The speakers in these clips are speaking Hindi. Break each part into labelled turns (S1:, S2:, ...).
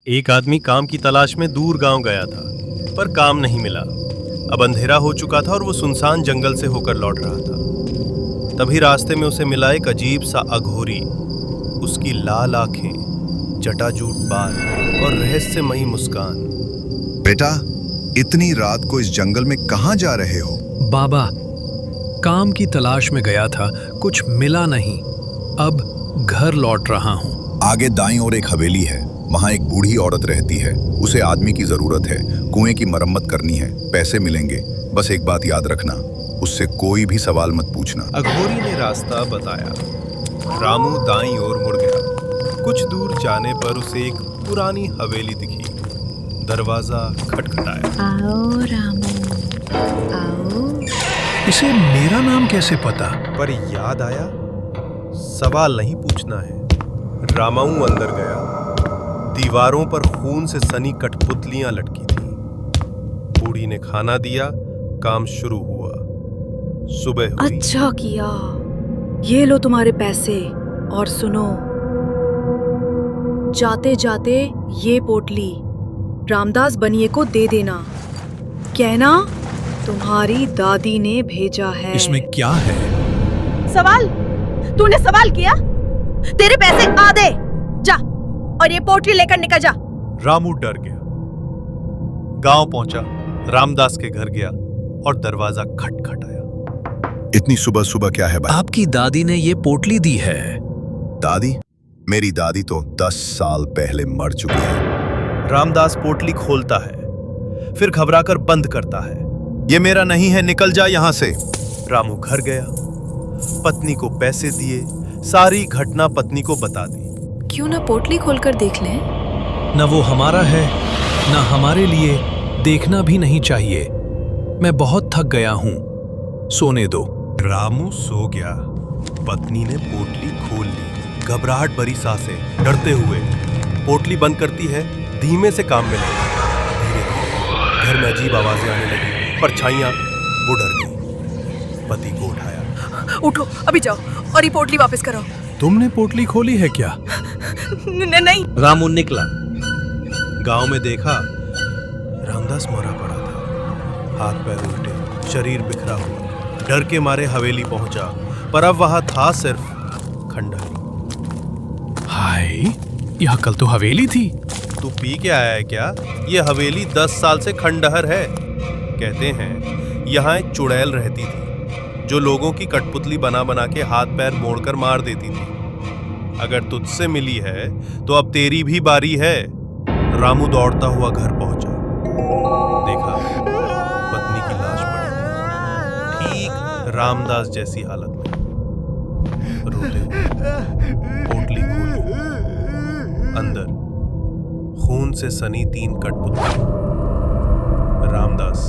S1: एक आदमी काम की तलाश में दूर गांव गया था, पर काम नहीं मिला। अब अंधेरा हो चुका था और वो सुनसान जंगल से होकर लौट रहा था। तभी रास्ते में उसे मिला एक अजीब सा अघोरी। उसकी लाल आंखें, जटाजूट बाल और रहस्यमयी मुस्कान।
S2: बेटा, इतनी रात को इस जंगल में कहाँ जा रहे हो?
S3: बाबा, काम की तलाश में गया था, कुछ मिला नहीं। अब घर लौट रहा हूँ।
S2: आगे दाईं ओर एक हवेली है, वहाँ एक बूढ़ी औरत रहती है। उसे आदमी की जरूरत है, कुएं की मरम्मत करनी है, पैसे मिलेंगे। बस एक बात याद रखना, उससे कोई भी सवाल मत पूछना।
S1: अघोरी ने रास्ता बताया। रामू दाईं ओर मुड़ गया। कुछ दूर जाने पर उसे एक पुरानी हवेली दिखी। दरवाजा खटखटाया।
S4: आओ रामू, आओ।
S3: इसे मेरा नाम कैसे पता?
S1: पर याद आया, सवाल नहीं पूछना है। रामाऊ अंदर गया। दीवारों पर खून से सनी कठपुतलियां लटकी थी। बूढ़ी ने खाना दिया, काम शुरू हुआ। सुबह हुई।
S4: अच्छा किया, ये लो तुम्हारे पैसे। और सुनो, जाते जाते ये पोटली रामदास बनिए को दे देना। कहना तुम्हारी दादी ने भेजा है।
S3: इसमें क्या है?
S5: सवाल? तूने सवाल किया? तेरे पैसे आधे। जा और ये पोटली लेकर निकल जा।
S1: रामू डर गया। गांव पहुंचा, रामदास के घर गया और दरवाजा खटखटाया।
S2: इतनी सुबह सुबह क्या है भाई?
S3: आपकी दादी ने ये पोटली दी है।
S2: दादी? मेरी दादी तो 10 साल पहले मर चुकी है।
S1: रामदास पोटली खोलता है, फिर घबराकर बंद करता है। ये मेरा नहीं है, निकल जा यहां से। रामू घर गया, पत्नी को पैसे दिए, सारी घटना पत्नी को बता दी।
S4: क्यों ना पोटली खोलकर देख लें?
S3: न वो हमारा है, न हमारे लिए देखना भी नहीं चाहिए। मैं बहुत थक गया हूँ, सोने दो।
S1: रामू सो गया। पत्नी ने पोटली खोल ली। घबराहट भरी सांसें, डरते हुए पोटली बंद करती है। धीमे से काम में लगी। धीरे-धीरे घर में अजीब आवाजें आने लगी। परछाइयां, वो डर गई। पति को उठाया।
S5: उठो, अभी जाओ और ये पोटली वापस करो।
S3: तुमने पोटली खोली है क्या?
S5: नहीं।
S6: रामू निकला।
S1: गांव में देखा, रामदास मरा पड़ा था। हाथ पैर उल्टे, शरीर बिखरा हुआ। डर के मारे हवेली पहुंचा, पर अब वहां था सिर्फ खंडहर।
S3: हाय, यह कल तो हवेली थी।
S1: तू पी के आया है क्या? ये हवेली 10 साल से खंडहर है। कहते हैं यहाँ एक चुड़ैल रहती थी, जो लोगों की कठपुतली बना बना के हाथ पैर मोड़कर मार देती थी। अगर तुझसे मिली है तो अब तेरी भी बारी है। रामू दौड़ता हुआ घर पहुंचा। देखा, पत्नी की लाश पड़ी थी, ठीक रामदास जैसी हालत में। रोते पोटली खोली। अंदर खून से सनी 3 कठपुतली। रामदास,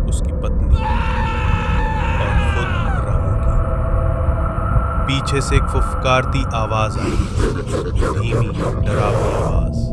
S1: उसकी पत्नी और खुद रामू की। पीछे से एक फुफकारती आवाज आई, धीमी डरावनी आवाज।